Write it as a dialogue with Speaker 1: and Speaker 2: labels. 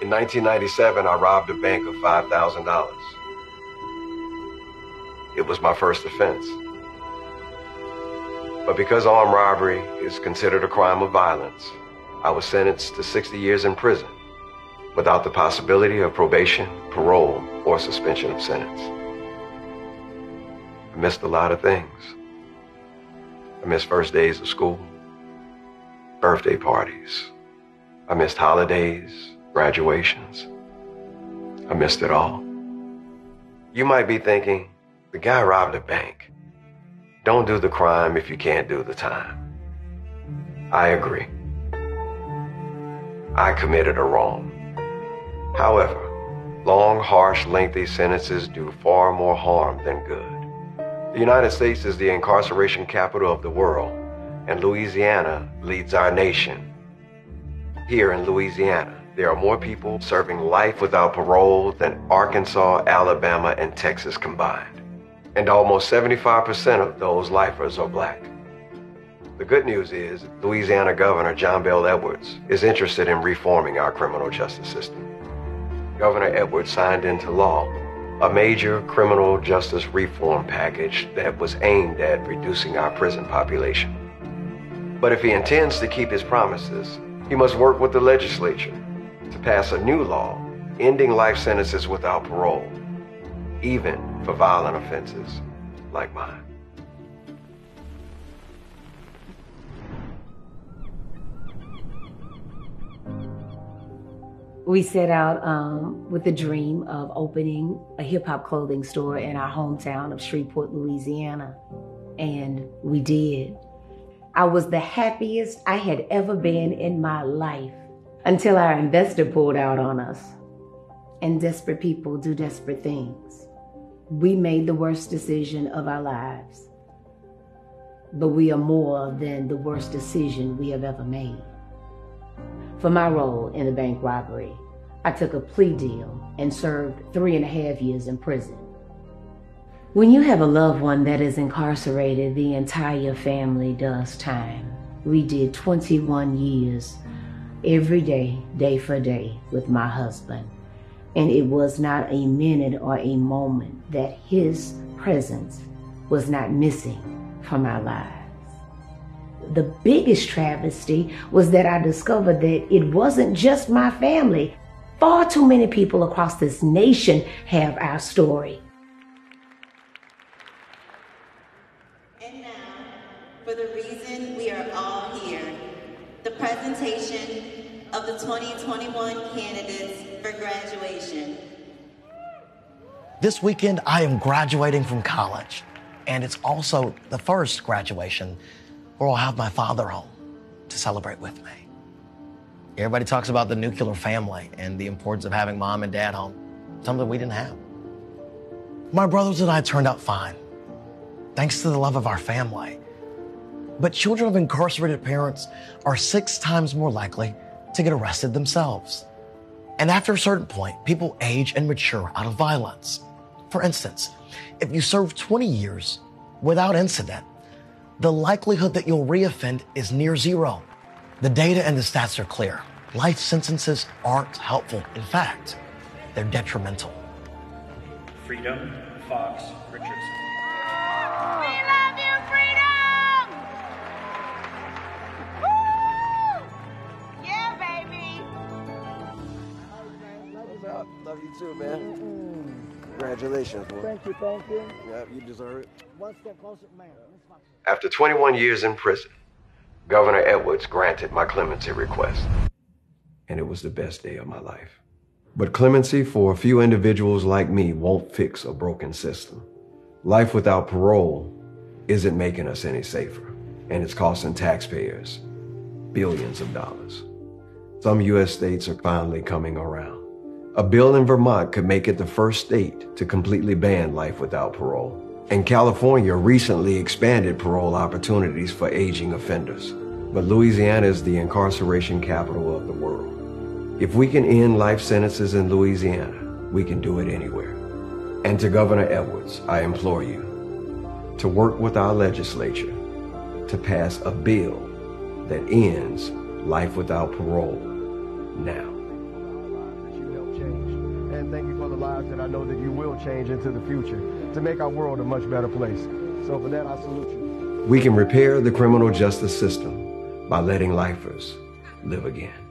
Speaker 1: In 1997, I robbed a bank of $5,000. It was my first offense. But because armed robbery is considered a crime of violence, I was sentenced to 60 years in prison without the possibility of probation, parole, or suspension of sentence. I missed a lot of things. I missed first days of school, birthday parties. I missed holidays, graduations. I missed it all. You might be thinking, the guy robbed a bank. Don't do the crime if you can't do the time. I agree. I committed a wrong. However, long, harsh, lengthy sentences do far more harm than good. The United States is the incarceration capital of the world, and Louisiana leads our nation. Here in Louisiana, there are more people serving life without parole than Arkansas, Alabama, and Texas combined. And almost 75% of those lifers are black. The good news is Louisiana Governor Bel Edwards is interested in reforming our criminal justice system. Governor Edwards signed into law a major criminal justice reform package that was aimed at reducing our prison population. But if he intends to keep his promises, he must work with the legislature to pass a new law ending life sentences without parole, even for violent offenses like mine.
Speaker 2: We set out with the dream of opening a hip-hop clothing store in our hometown of Shreveport, Louisiana, and we did. I was the happiest I had ever been in my life until our investor pulled out on us. And desperate people do desperate things. We made the worst decision of our lives, but we are more than the worst decision we have ever made. For my role in the bank robbery, I took a plea deal and served 3.5 years in prison. When you have a loved one that is incarcerated, the entire family does time. We did 21 years every day, day for day, with my husband. And it was not a minute or a moment that his presence was not missing from our lives. The biggest travesty was that I discovered that it wasn't just my family. Far too many people across this nation have our story.
Speaker 3: And now, for the reason we are all here, the presentation of the 2021 candidates for graduation.
Speaker 4: This weekend, I am graduating from college, and it's also the first graduation where I'll have my father home to celebrate with me. Everybody talks about the nuclear family and the importance of having mom and dad home, something we didn't have. My brothers and I turned out fine, thanks to the love of our family. But children of incarcerated parents are 6 times more likely to get arrested themselves. And after a certain point, people age and mature out of violence. For instance, if you serve 20 years without incident, the likelihood that you'll reoffend is near zero. The data and the stats are clear. Life sentences aren't helpful. In fact, they're detrimental.
Speaker 5: Freedom, Fox, Richardson.
Speaker 6: We love you, freedom! Woo! Yeah, baby!
Speaker 1: Love you too, man. Congratulations, boy.
Speaker 7: Thank you, thank you.
Speaker 1: Yeah, you deserve it.
Speaker 7: One step closer, man.
Speaker 1: After 21 years in prison, Governor Edwards granted my clemency request. And it was the best day of my life. But clemency for a few individuals like me won't fix a broken system. Life without parole isn't making us any safer, and it's costing taxpayers billions of dollars. Some U.S. states are finally coming around. A bill in Vermont could make it the first state to completely ban life without parole. And California recently expanded parole opportunities for aging offenders. But Louisiana is the incarceration capital of the world. If we can end life sentences in Louisiana, we can do it anywhere. And to Governor Edwards, I implore you to work with our legislature to pass a bill that ends life without parole now.
Speaker 7: thank you for the lives that I know that you will change into the future to make our world a much better place. So for that, I salute you.
Speaker 1: We can repair the criminal justice system by letting lifers live again.